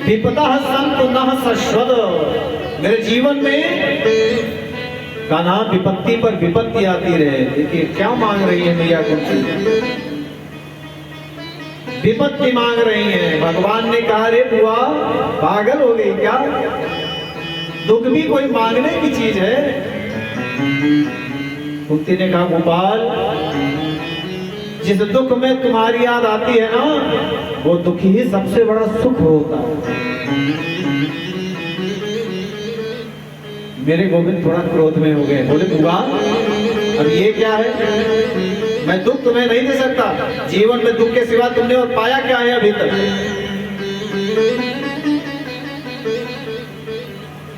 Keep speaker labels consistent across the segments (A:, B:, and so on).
A: विपदा संतु नः शश्वत। मेरे जीवन में कान्हा विपत्ति पर विपत्ति आती रहे। देखिए क्या मांग रही है मैया कुंती, विपत्ति मांग रही है। भगवान ने कहा रे बुआ पागल हो गई क्या, दुख भी कोई मांगने की चीज है। कुंती ने कहा गोपाल जिस दुख में तुम्हारी याद आती है ना, वो दुख ही सबसे बड़ा सुख होता है। मेरे गोविंद थोड़ा क्रोध में हो गए, बोले बुआ अब ये क्या है, मैं दुख तुम्हें नहीं दे सकता। जीवन में दुख के सिवा तुमने और पाया क्या है अभी तक।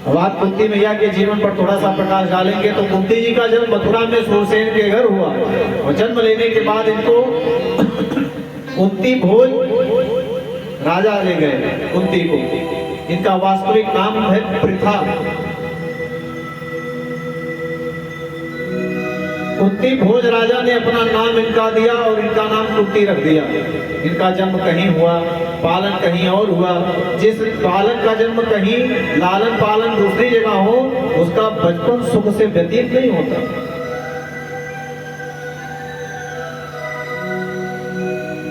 A: अब आप कुंती मैया के जीवन पर थोड़ा सा प्रकाश डालेंगे तो कुंती जी का जन्म मथुरा में सूरसेन के घर हुआ और जन्म लेने के बाद इनको कुंती भोज राजा ले गए कुंती को। इनका वास्तविक नाम है पृथा। कुंती भोज राजा ने अपना नाम इनका दिया और इनका नाम कुंती रख दिया। इनका जन्म कहीं हुआ, पालन कहीं और हुआ। जिस बालक का जन्म कहीं लालन पालन दूसरी जगह हो, उसका बचपन सुख से व्यतीत नहीं होता।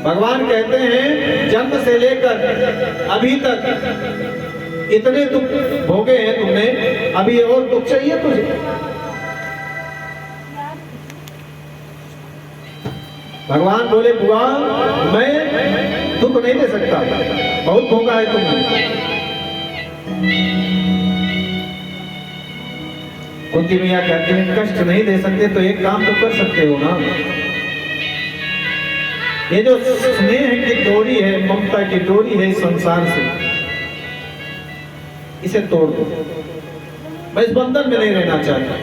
A: भगवान कहते हैं जन्म से लेकर अभी तक इतने दुख भोगे हैं तुमने, अभी और दुख चाहिए तुझे। भगवान बोले बुआ मैं दुख नहीं दे सकता, बहुत भोगा है तुमने। कुंती मैया कहते हैं कष्ट नहीं दे सकते तो एक काम तो कर सकते हो ना, ये जो स्नेह की डोरी है, ममता की डोरी है इस संसार से, इसे तोड़ दो। मैं इस बंधन में नहीं रहना चाहता।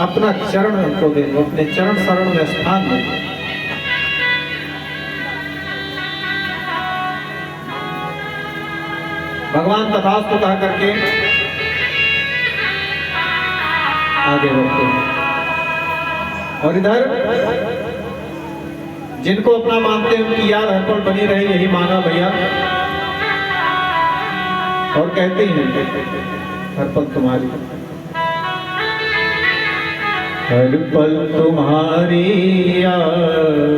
A: अपना चरण को दे दो, अपने चरण शरण में स्थान दे। भगवान तथास्तु कह करके आगे बढ़ते हैं। और इधर जिनको अपना मानते हैं उनकी याद हर पल बनी रही, यही माना भैया। और कहते हैं हर पल तुम्हारी, हर पल तुम्हारी याद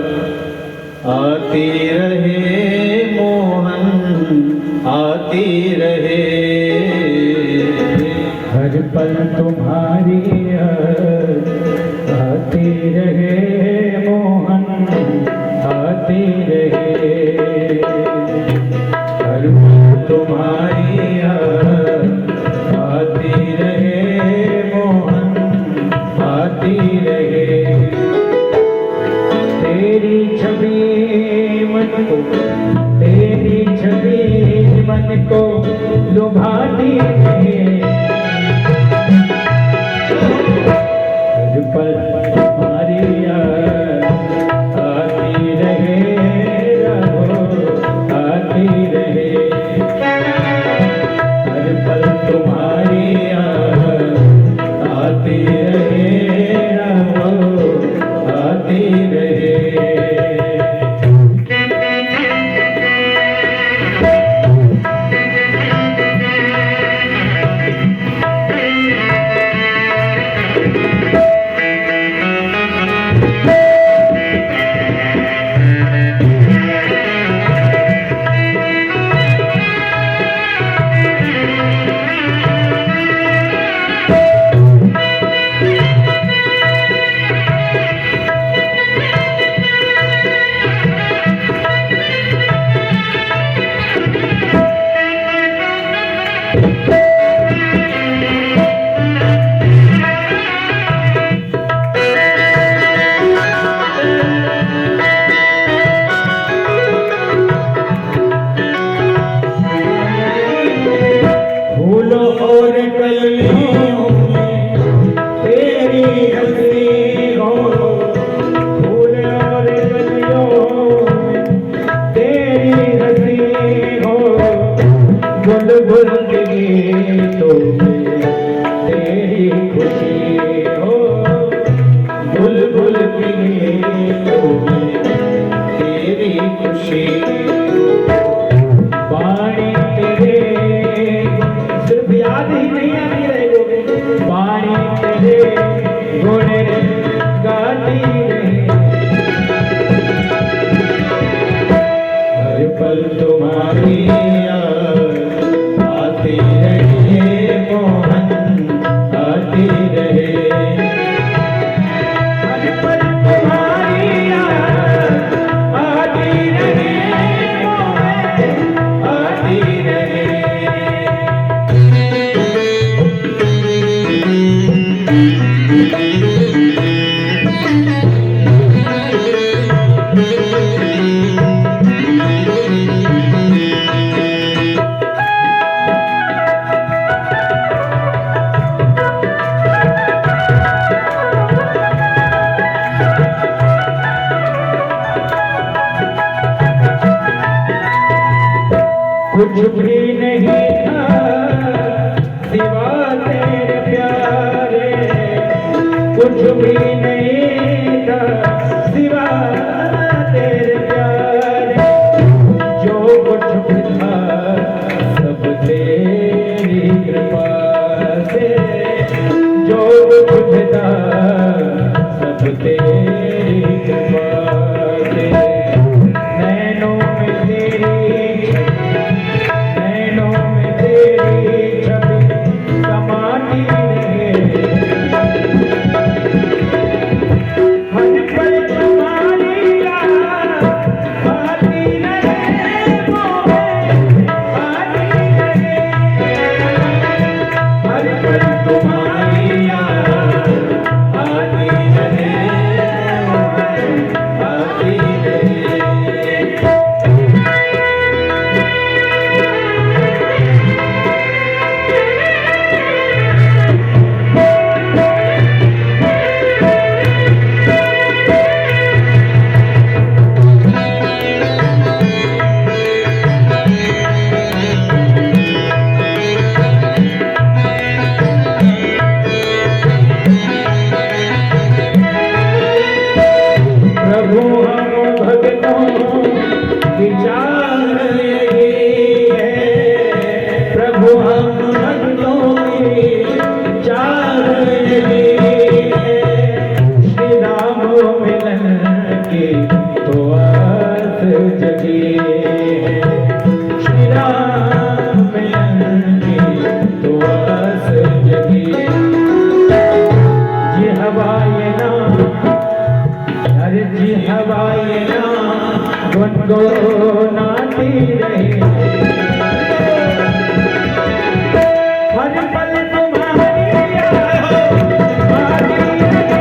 A: आती रहे मोहन, आती रहे।
B: हर पल तुम्हारी याद आती रहे मोहन, आती रहे। हर पल तुम्हारी याद आती रहे मोहन, आती रहे। तेरी छवि मन को, तेरी छवि मन को लुभाती रहे। हर पल तुम्हारी याद आती रहे, आती रहे। हर पल तुम्हारी याद आती रहे, आती रहे। तुम्हारे गुण गाती रहे, हर पल तुम्हारी याद आती रहे मोहन, आती रहे। हर पल तुम्हारी याद आती रहे मोहन, आती रहे। कुछ भी नहीं था सिवा तेरे प्यारे, कुछ भी नहीं था सिवा तेरे प्यारे, जो कुछ भी था सब तेरी कृपा से, जो कुछ था सब तेरी कृपा से। नैनों में तेरी नैनों में तेरी छवि समाती रहे, हर पल तुम्हारी याद आती रहे मोहन, आती रहे। हर पल तुम्हारी याद आती रहे मोहन, आती रहे। प्रभु हम भक्तों की चाह यही है, प्रभु हम भक्तों की चाह यही है, श्री राम मिलन की तो आस जगी है, श्री राम मिलन की तो आस जगी। ये हवाएं ना हर जी हवाएं ना गुनगुनाती रहे, हर पल तुम्हारी याद आती रहे,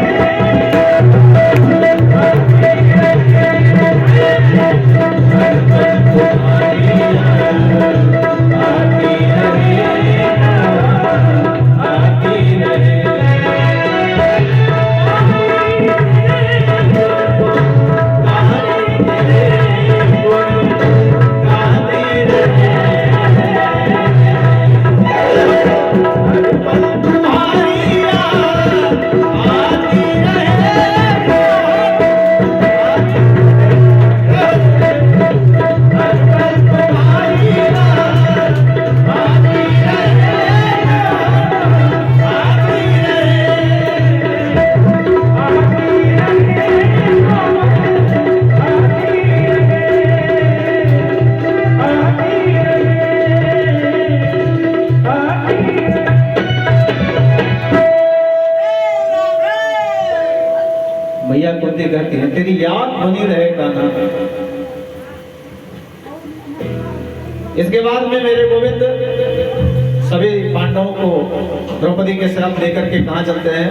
B: हर पल तुम्हारी याद आती रहे, आती रहे।
A: मैया कुंती कहती है तेरी याद बनी रहे कान्हा। इसके बाद में मेरे गोविंद सभी पांडवों को द्रौपदी के शरण लेकर के कहां चलते हैं?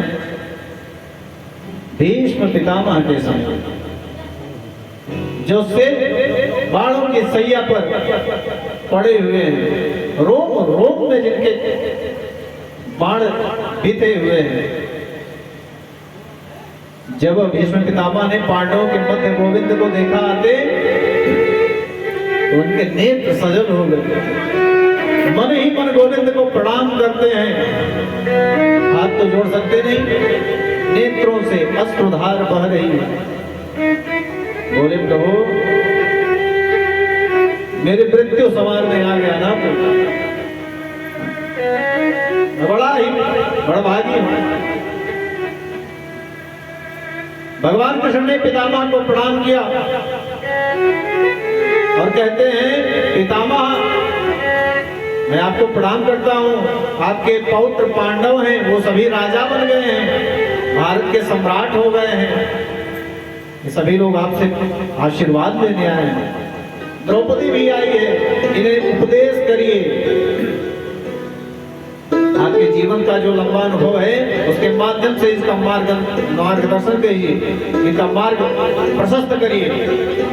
A: भीष्म पितामह के संग, जो से बाणों की सैया पर पड़े हुए हैं, रोम रोम में जिनके बाण बीते हुए हैं। जब भीष्म पितामह ने पांडवों के मध्य गोविंद को देखा आते तो उनके नेत्र सजल हो गए, मन ही मन गोविंद को प्रणाम करते हैं, हाथ तो जोड़ सकते नहीं, नेत्रों से अश्रुधार बह रही है। बोले प्रभु मेरी मृत्यु संवारने आ गया ना, तो बड़ा ही बड़भागी हूं, भगवान कृष्ण ने पितामह को प्रणाम किया और कहते हैं, पितामह मैं आपको प्रणाम करता हूँ, आपके पौत्र पांडव हैं वो सभी राजा बन गए हैं, भारत के सम्राट हो गए हैं, ये सभी लोग आपसे आशीर्वाद लेने आए हैं। द्रौपदी भी आई है, इन्हें उपदेश करिए, आपके जीवन का जो लंबा अनुभव है उसके माध्यम से इसका मार्गदर्शन कीजिए, इनका मार्ग प्रशस्त करिए।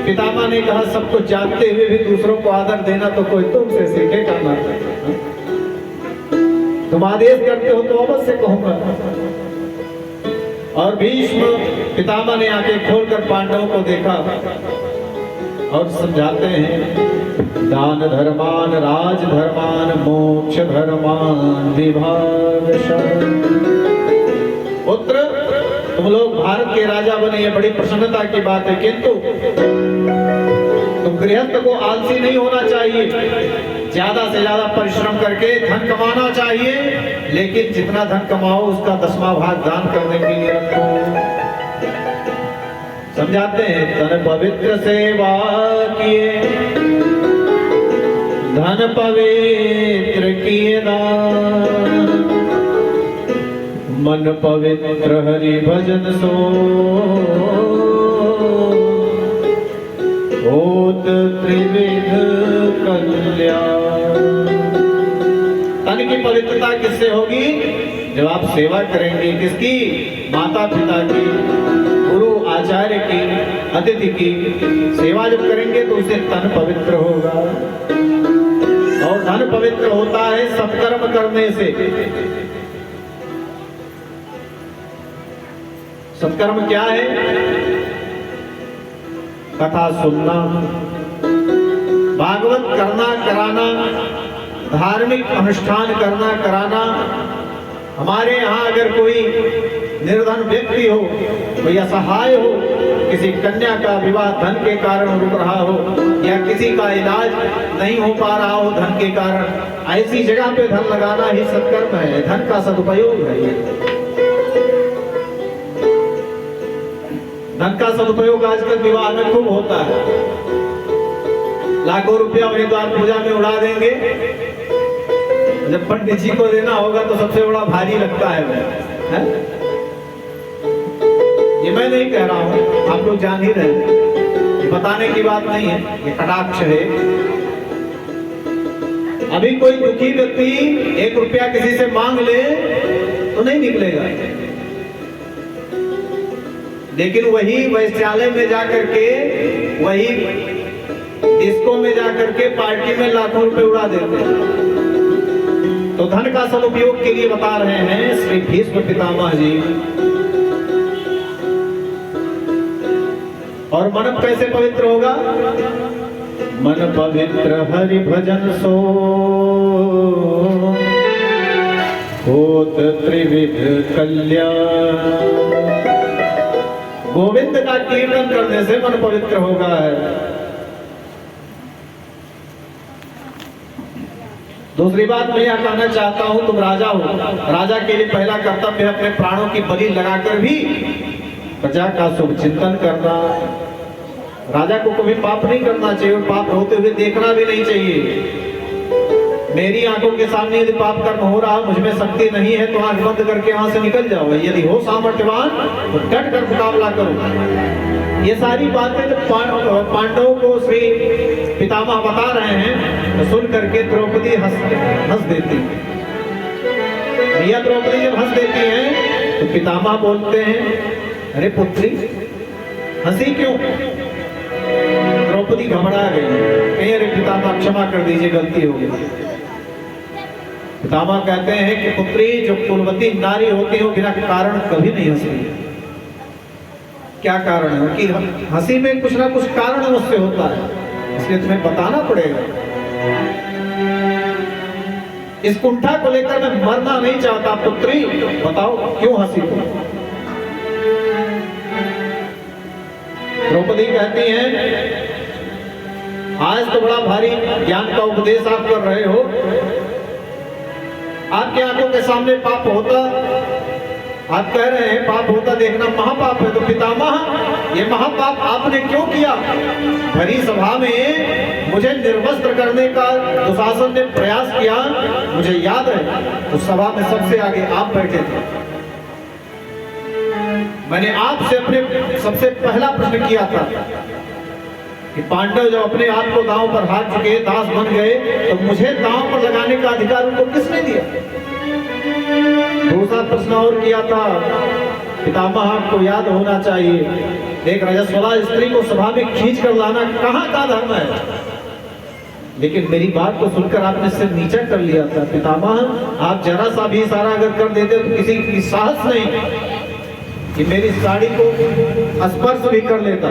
A: पितामह ने कहा, सब कुछ जानते हुए भी दूसरों को आदर देना तो कोई तुमसे सीखेगा ना, तुम आदेश करते हो तो अवश्य कहूंगा। और भीष्म पितामह ने आंखें खोलकर पांडवों को देखा और समझाते हैं, दान धर्मान राज धर्मान मोक्ष धर्मान विभागशः। पुत्र तुम लोग भारत के राजा बने, ये बड़ी प्रसन्नता की बात है, किंतु तुम गृहस्थ को आलसी नहीं होना चाहिए, ज्यादा से ज्यादा परिश्रम करके धन कमाना चाहिए, लेकिन जितना धन कमाओ उसका 10वां भाग दान करने के लिए रखो। समझाते हैं, धन पवित्र सेवा किए धन पवित्र किए दान, मन पवित्र हरि भजन सो होत त्रिविध कल्याण। तन की पवित्रता किससे होगी? जब आप सेवा करेंगे, किसकी? माता पिता की, गुरु आचार्य की, अतिथि की सेवा जब करेंगे तो उससे तन पवित्र होगा। और धन पवित्र होता है सत्कर्म करने से। सत्कर्म क्या है? कथा सुनना, भागवत करना कराना, धार्मिक अनुष्ठान करना कराना। हमारे यहाँ अगर कोई निर्धन व्यक्ति हो, कोई असहाय हो, किसी कन्या का विवाह धन के कारण रुक रहा हो, या किसी का इलाज नहीं हो पा रहा हो धन के कारण, ऐसी जगह पे धन लगाना ही सत्कर्म है, धन का सदुपयोग है। ये धन का सदुपयोग आजकल विवाह में खूब होता है। लाखों रुपया वही द्वार पूजा में उड़ा देंगे, जब पंडित जी को देना होगा तो सबसे बड़ा भारी लगता है है? ये मैं नहीं कह रहा हूं, आप लोग जान ही रहे, बताने की बात नहीं है, ये कटाक्ष है। अभी कोई दुखी व्यक्ति 1 रुपया किसी से मांग ले तो नहीं निकलेगा, लेकिन वही वैश्यालय में जाकर के, वही डिस्को में जाकर के पार्टी में लाखों रुपए उड़ा देते हैं। तो धन का सदुपयोग के लिए बता रहे हैं श्री भीष्म पितामह जी। और मन कैसे पवित्र होगा? मन पवित्र हरि भजन सो होत त्रिविध कल्याण। गोविंद का कीर्तन करने से मन पवित्र होगा है। दूसरी बात मैं यह कहना चाहता हूं, तुम राजा हो, राजा के लिए पहला कर्तव्य है अपने प्राणों की बलि लगाकर भी प्रजा का शुभ चिंतन करना। राजा को कभी पाप नहीं करना चाहिए और पाप होते हुए देखना भी नहीं चाहिए। मेरी आंखों के सामने यदि पाप कर्म हो रहा, मुझमें शक्ति नहीं है तो आंख बंद करके वहां से निकल जाओ। यदि हो सामर्थ्यवान तो डट कर मुकाबला करो। ये सारी बातें जब पांडवों को श्री पितामह बता रहे हैं तो सुन करके द्रौपदी हंस देती। भैया द्रौपदी जब हंस देती हैं तो पितामह बोलते हैं, अरे पुत्री हंसी क्यों? द्रौपदी घबरा गई, कहीं अरे पितामह क्षमा कर दीजिए, गलती हो गई। पितामह कहते हैं कि पुत्री, जो कुलवती नारी होती है बिना कारण कभी नहीं हंसती। क्या कारण है? कि हंसी में कुछ ना कुछ कारण उससे होता है, इसलिए तुम्हें बताना पड़ेगा। इस कुंठा को लेकर मैं मरना नहीं चाहता पुत्री, बताओ क्यों हंसी तुम? द्रौपदी कहती हैं, आज तो बड़ा भारी ज्ञान का उपदेश आप कर रहे हो, आपकी आंखों के सामने पाप होता आप कह रहे हैं पाप होता देखना महापाप है, तो पितामह ये महापाप आपने क्यों किया? भरी सभा में मुझे निर्वस्त्र करने का दुशासन ने प्रयास किया। मुझे याद है उस सभा में सबसे आगे आप बैठे थे। मैंने आपसे अपने सबसे पहला प्रश्न किया था कि पांडव जब अपने आप को दांव पर हार चुके, दास बन गए, तो मुझे दांव पर लगाने का अधिकार उनको किसने दिया? दूसरा प्रश्न और किया था, पितामह आपको याद होना चाहिए एक रजस्वला स्त्री को सभा में खींच कर लाना कहाँ का धर्म है? लेकिन मेरी बात को सुनकर आपने सिर नीचा कर लिया था। पितामह आप जरा सा भी इशारा अगर कर देते तो किसी की साहस नहीं कि मेरी साड़ी को स्पर्श भी कर लेता।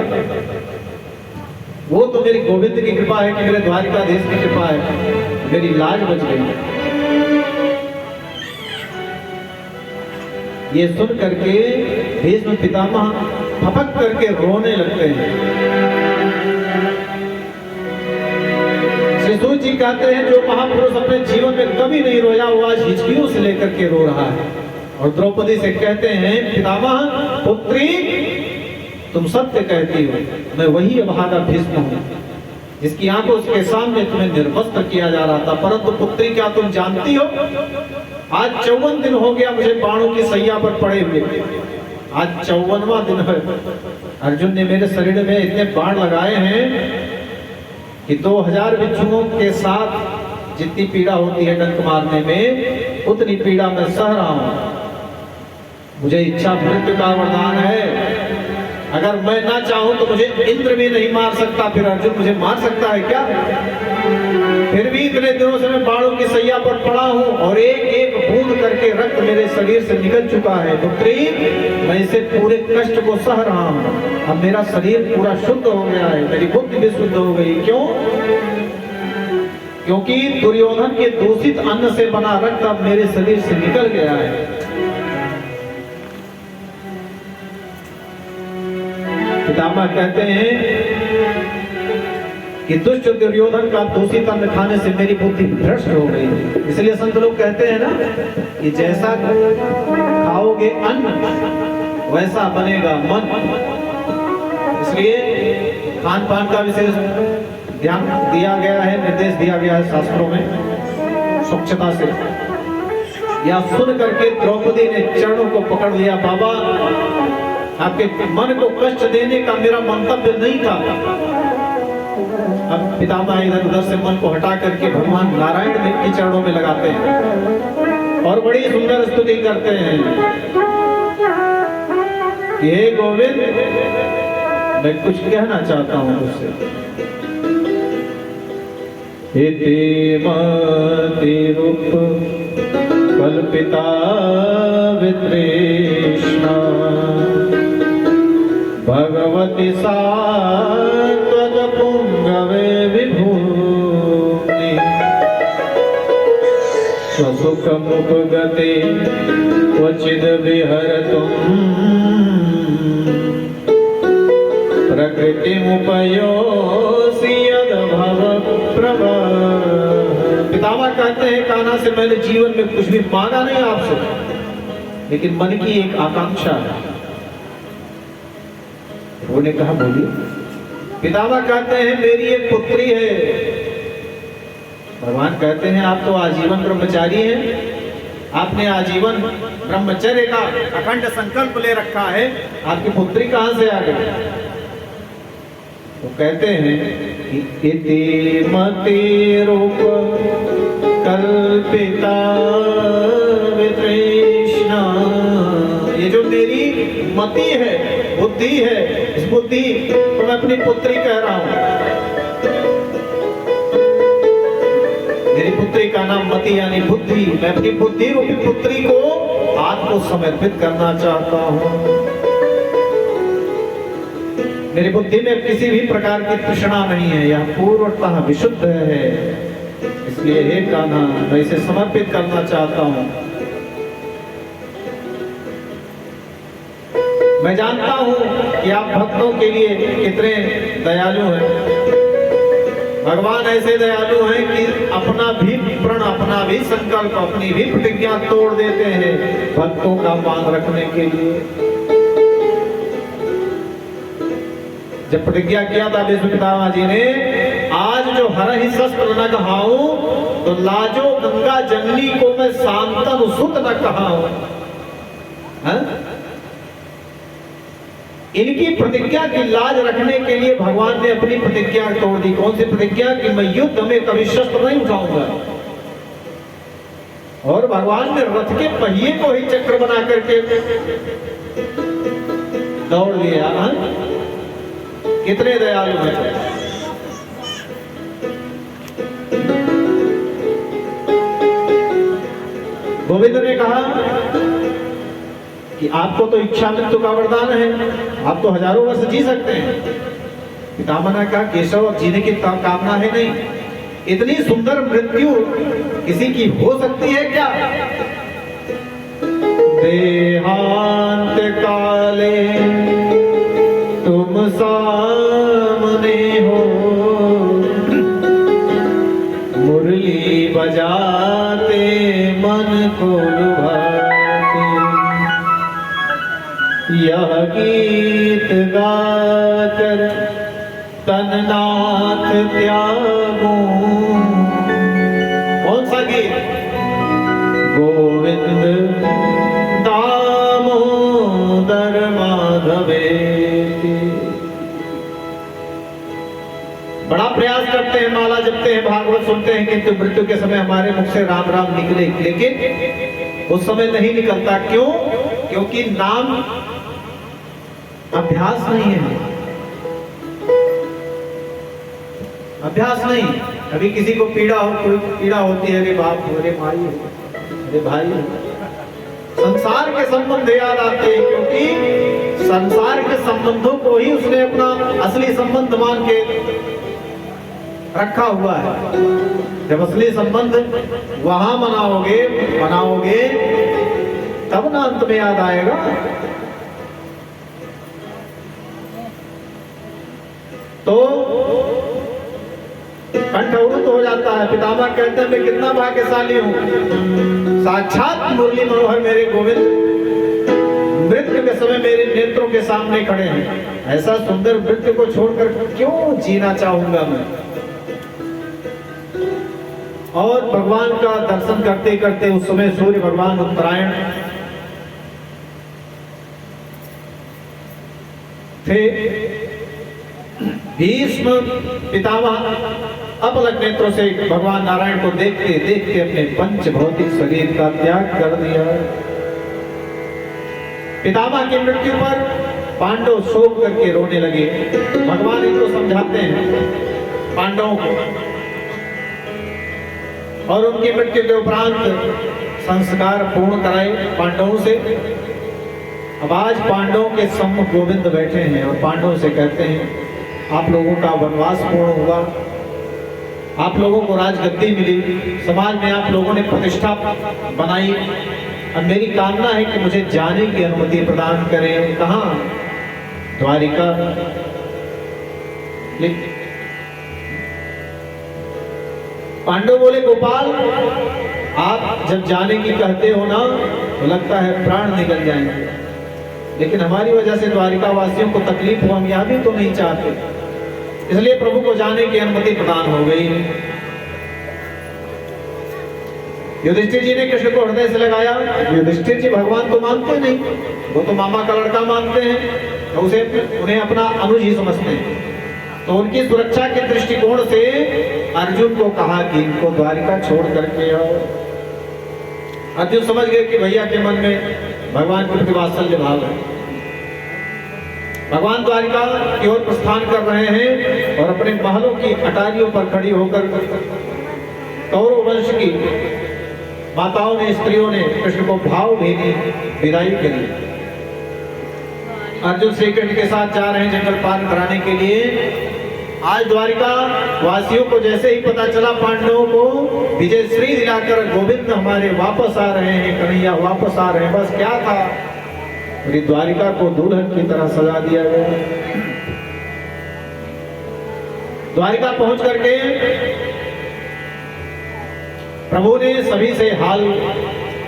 A: वो तो मेरी गोविंद की कृपा है कि मेरे द्वारिकाधीश की कृपा है, मेरी लाज बच गई। ये सुन करके भीष्म पितामह फपक करके रोने लगते हैं। श्री सूत जी कहते हैं जो महापुरुष अपने जीवन में कभी नहीं रोया वो आज हिचकियों से लेकर के रो रहा है। और द्रौपदी से कहते हैं पितामह पुत्री तुम सत्य कहती हो, मैं वही अभागा भीष्म हूँ जिसकी आंखों के सामने तुम्हें निर्वस्त्र किया जा रहा था। परंतु पुत्री क्या तुम जानती हो आज 54 दिन हो गया मुझे बाणों की सैया पर पड़े हुए। आज 54वां दिन है। अर्जुन ने मेरे शरीर में इतने बाण लगाए हैं कि 2000 बिच्छुओं के साथ जितनी पीड़ा होती है डंक मारने में उतनी पीड़ा मैं सह रहा हूं। मुझे इच्छा मृत्यु का वरदान है। अगर मैं ना चाहूं तो मुझे इंद्र भी नहीं मार सकता, फिर अर्जुन मुझे मार सकता है क्या? फिर भी इतने दिनों से मैं बाणों की सैया पर पड़ा हूं और एक एक बूंद करके रक्त मेरे शरीर से निकल चुका है। पुत्री मैं इसे पूरे कष्ट को सह रहा हूं। अब मेरा शरीर पूरा शुद्ध हो गया है, मेरी बुद्धि भी शुद्ध हो गई। क्यों? क्योंकि दुर्योधन के दूषित अन्न से बना रक्त अब मेरे शरीर से निकल गया है। पितामह कहते हैं कि दुष्ट दुर्योधन का दूषित अन्न खाने से मेरी बुद्धि भ्रष्ट हो गई। इसलिए संत लोग कहते हैं ना कि जैसा खाओगे अन्न वैसा बनेगा मन। इसलिए खान पान का विशेष ध्यान दिया गया है, निर्देश दिया गया है शास्त्रों में स्वच्छता से। या सुन करके द्रौपदी ने चरणों को पकड़ लिया। बाबा आपके मन को कष्ट देने का मेरा मंतव्य नहीं था। अब पितामह इधर उधर से मन को हटा करके भगवान नारायण देव के चरणों में लगाते हैं और बड़ी सुंदर स्तुति करते हैं कि हे गोविंद मैं कुछ कहना चाहता हूं उससे। रूप कल्पिता वितृष्णा भगवती सात्वत पुंगवे विभूति स्वसुखमुपगते क्वचिद् विहरतुम् प्रकृतिमुपयोऽसि यद्भव प्रभव। पितामह कहते हैं कान्हा से मैंने जीवन में कुछ भी मांगा नहीं आपसे, लेकिन मन की एक आकांक्षा है। उन्होंने कहा बोलिए। पितामह कहते हैं मेरी एक पुत्री है। भगवान कहते हैं आप तो आजीवन ब्रह्मचारी हैं, आपने आजीवन ब्रह्मचर्य का अखंड संकल्प ले रखा है, आपकी पुत्री कहां से आ गई? तो कहते हैं कि इति मति रूप कल्पिता वितृष्णा। ये जो मेरी मति है, बुद्धि है, इस बुद्धि को मैं अपनी पुत्री कह रहा हूं। मेरी पुत्री का नाम मति यानी बुद्धि। मैं अपनी बुद्धि रूपी पुत्री को आपको समर्पित करना चाहता हूं। मेरी बुद्धि में किसी भी प्रकार की तृष्णा नहीं है, यह पूर्णतः विशुद्ध है। इसलिए हे कान्हा मैं इसे समर्पित करना चाहता हूं। मैं जानता हूं कि आप भक्तों के लिए कितने दयालु हैं। भगवान ऐसे दयालु हैं कि अपना भी प्रण, अपना भी संकल्प, अपनी भी प्रतिज्ञा तोड़ देते हैं भक्तों का मान रखने के लिए। जब प्रतिज्ञा किया था विष्णु पितामह जी ने, आज जो हरहि शस्त्र न कहाऊं तो लाजो गंगा जननी को मैं शांतनु सुत न कहाऊं। इनकी प्रतिज्ञा की लाज रखने के लिए भगवान ने अपनी प्रतिज्ञा तोड़ दी। कौन सी प्रतिज्ञा? कि मैं युद्ध में कभी शस्त्र नहीं उठाऊंगा। और भगवान ने रथ के पहिए को ही चक्र बना करके दौड़ लिया। कितने दयालु हैं। गोविंद ने कहा कि आपको तो इच्छा मृत्यु का वरदान है, आप तो हजारों वर्ष जी सकते हैं। पितामह ने कहा केशव अब जीने की कामना है नहीं, इतनी सुंदर मृत्यु किसी की हो सकती है क्या? देहांत काले तुम सामने हो, मुरली बजाते मन को लुभाते, यह गीत गाकर तननाथ त्यागूं। कौन सा गीत? गोविंद दामोदर माधवेति। बड़ा प्रयास करते हैं, माला जपते हैं, भागवत सुनते हैं, किंतु मृत्यु के समय हमारे मुख से राम राम निकले, लेकिन उस समय नहीं निकलता। क्यों? क्योंकि नाम अभ्यास नहीं है, अभ्यास नहीं। कभी किसी को पीड़ा हो, कोई पीड़ा होती है, अरे बाप, अरे माई, अरे भाई, संसार के संबंध याद आते हैं, क्योंकि संसार के संबंधों को ही उसने अपना असली संबंध मान के रखा हुआ है। जब असली संबंध वहां मनाओगे तब ना अंत में याद आएगा। तो कंठ अवरुद्ध हो जाता है। पितामह कहते हैं मैं कितना भाग्यशाली हूं, साक्षात मुरली मनोहर मेरे गोविंद मृत्यु के समय मेरे नेत्रों के सामने खड़े हैं। ऐसा सुंदर मृत्यु को छोड़कर क्यों जीना चाहूंगा मैं। और भगवान का दर्शन करते करते उस समय सूर्य भगवान उत्तरायण थे। भीष्म पितामह अपलक नेत्रों से भगवान नारायण को देखते देखते अपने पंच भौतिक शरीर का त्याग कर दिया। पितामह की मृत्यु पर पांडव शोक करके रोने लगे। भगवान इनको समझाते हैं पांडवों को, और उनकी मृत्यु के उपरांत संस्कार पूर्ण कराए पांडवों से। अब आज पांडवों के सम्मुख गोविंद बैठे हैं और पांडवों से कहते हैं आप लोगों का वनवास पूर्ण हुआ, आप लोगों को राजगद्दी मिली, समाज में आप लोगों ने प्रतिष्ठा बनाई। अब मेरी कामना है कि मुझे जाने की अनुमति प्रदान करें। कहां? द्वारिका। पांडव बोले गोपाल आप जब जाने की कहते हो ना तो लगता है प्राण निकल जाएंगे, लेकिन हमारी वजह से द्वारिका वासियों को तकलीफ हो, हम यह भी तो नहीं चाहते, इसलिए प्रभु को जाने की अनुमति प्रदान हो गई। युधिष्ठिर जी ने कृष्ण को हृदय से लगाया। युधिष्ठिर जी भगवान तो मानते नहीं, वो तो मामा का लड़का मानते हैं, तो उन्हें अपना अनुज ही समझते हैं। तो उनकी सुरक्षा के दृष्टिकोण से अर्जुन को कहा कि इनको द्वारिका छोड़ करके आओ। अर्जुन समझ गए कि भैया के मन में भगवान के प्रति वात्सल्य भाव है। भगवान द्वारिका की ओर प्रस्थान कर रहे हैं और अपने महलों की अटारियों पर खड़ी होकर कौरव वंश की माताओं ने, स्त्रियों ने कृष्ण को भावभीनी विदाई करी। अर्जुन श्री कृष्ण के साथ जा रहे हैं जंगल पार कराने के लिए। आज द्वारिका वासियों को जैसे ही पता चला पांडवों को विजय श्री दिलाकर गोविंद हमारे वापस आ रहे हैं, कन्हैया वापस आ रहे हैं, बस क्या था, पूरी द्वारिका को दुल्हन की तरह सजा दिया गया। द्वारिका पहुंच करके प्रभु ने सभी से हाल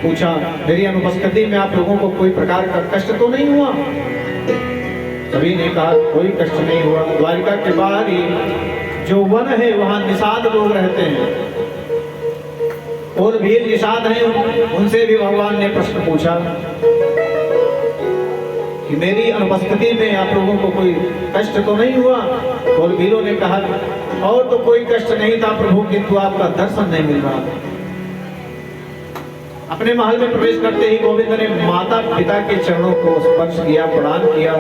A: पूछा, मेरी अनुपस्थिति में आप लोगों को कोई प्रकार का कष्ट तो नहीं हुआ? सभी ने कहा कोई कष्ट नहीं हुआ। द्वारिका के बाहर ही जो वन है वहां निषाद लोग रहते हैं, और वीर निषाद हैं, उनसे भी भगवान ने प्रश्न पूछा कि मेरी अनुपस्थिति में आप लोगों को कोई कष्ट तो नहीं हुआ? और वीरों ने कहा और तो कोई कष्ट नहीं था प्रभु, किंतु आपका दर्शन नहीं मिल रहा। अपने महल में प्रवेश करते ही गोविंद ने माता पिता के चरणों को स्पर्श किया, प्रणाम किया।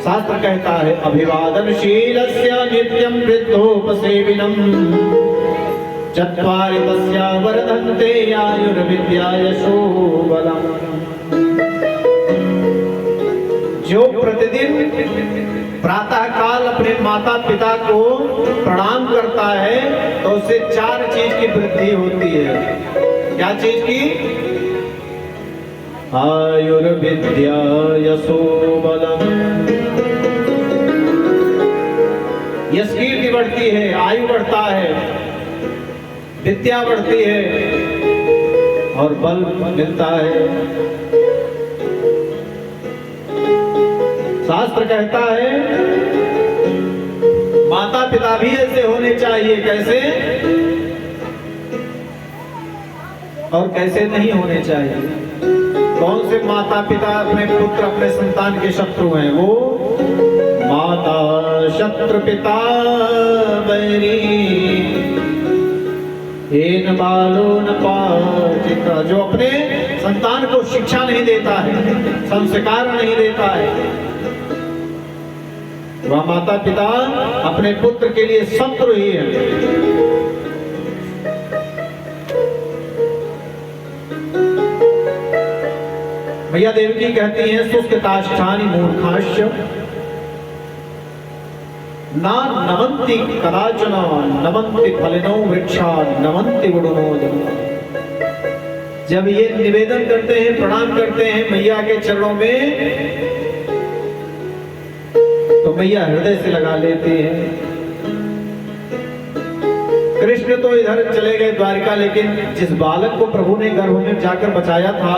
A: शास्त्र कहता है अभिवादनशीलस्य नित्यं वृद्धोपसेविनम् चत्वारि तस्या वर्धन्ते आयुर्विद्या यशो बलम्। जो प्रतिदिन प्रातः काल अपने माता पिता को प्रणाम करता है तो उससे 4 चीज की वृद्धि होती है। क्या चीज की? आयुर्विद्या यशो बलम्। यश कीर्ति बढ़ती है, आयु बढ़ता है, विद्या बढ़ती है और बल मिलता है। शास्त्र कहता है माता पिता भी ऐसे होने चाहिए। कैसे और कैसे नहीं होने चाहिए? कौन से माता पिता अपने पुत्र अपने संतान के शत्रु हैं? वो माता शत्रु पिता बैरी एन बालो न पाचिता। जो अपने संतान को शिक्षा नहीं देता है, संस्कार नहीं देता है, वह माता पिता अपने पुत्र के लिए शत्रु ही है। मैया देवकी कहती हैं शुष्क काष्ठानि मूर्खाश्च ना नमन्ति कदाचन नमन्ति फलिनो वृक्षा नमन्ति गुणनो जन्म। जब ये निवेदन करते हैं, प्रणाम करते हैं मैया के चरणों में, तो मैया हृदय से लगा लेती हैं। कृष्ण तो इधर चले गए द्वारिका, लेकिन जिस बालक को प्रभु ने गर्भ में जाकर बचाया था,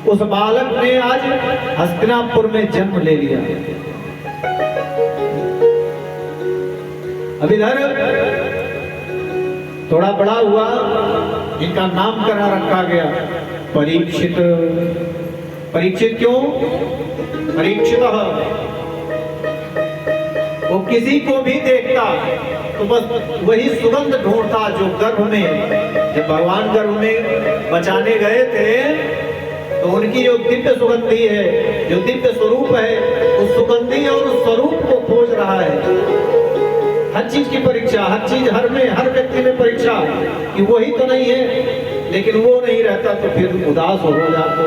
A: उस बालक ने आज हस्तिनापुर में जन्म ले लिया। अब इधर थोड़ा बड़ा हुआ, इनका नामकरण रखा गया परीक्षित। परीक्षित क्यों? परीक्षित वो किसी को भी देखता तो बस वही सुगंध ढूंढता जो गर्भ में, जब भगवान गर्भ में बचाने गए थे तो उनकी जो दिव्य सुगंधी है, जो दिव्य स्वरूप है, उस सुगंधी और उस स्वरूप को खोज रहा है। हर चीज की परीक्षा, हर चीज, हर व्यक्ति में परीक्षा कि वही तो नहीं है, लेकिन वो नहीं रहता तो फिर उदास हो जाते।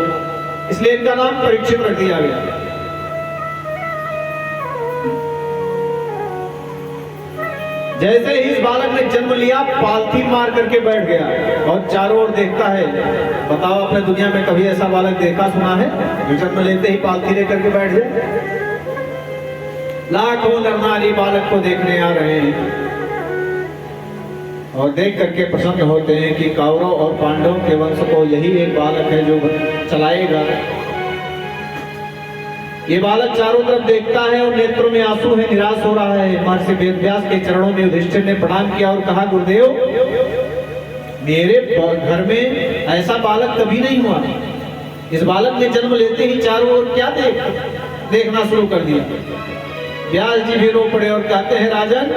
A: इसलिए इनका नाम परीक्षित रख दिया गया। जैसे ही इस बालक ने जन्म लिया, पालथी मार करके बैठ गया और चारों ओर देखता है। बताओ अपने दुनिया में कभी ऐसा बालक देखा सुना है जो जन्म लेते ही पालथी लेकर के बैठ जाए? लाखों नर नारी बालक को देखने आ रहे हैं और देख करके प्रसन्न होते हैं कि कौरव और पांडवों के वंश को यही एक बालक है जो चलाएगा। ये बालक चारों तरफ देखता है और नेत्रों में आंसू है, निराश हो रहा है। महर्षि वेदव्यास के चरणों में युधिष्ठिर ने प्रणाम किया और कहा, गुरुदेव, मेरे घर में ऐसा बालक कभी नहीं हुआ। इस बालक ने जन्म लेते ही चारों ओर क्या देखना शुरू कर दिया। व्यास जी भी रो पड़े और कहते हैं, राजन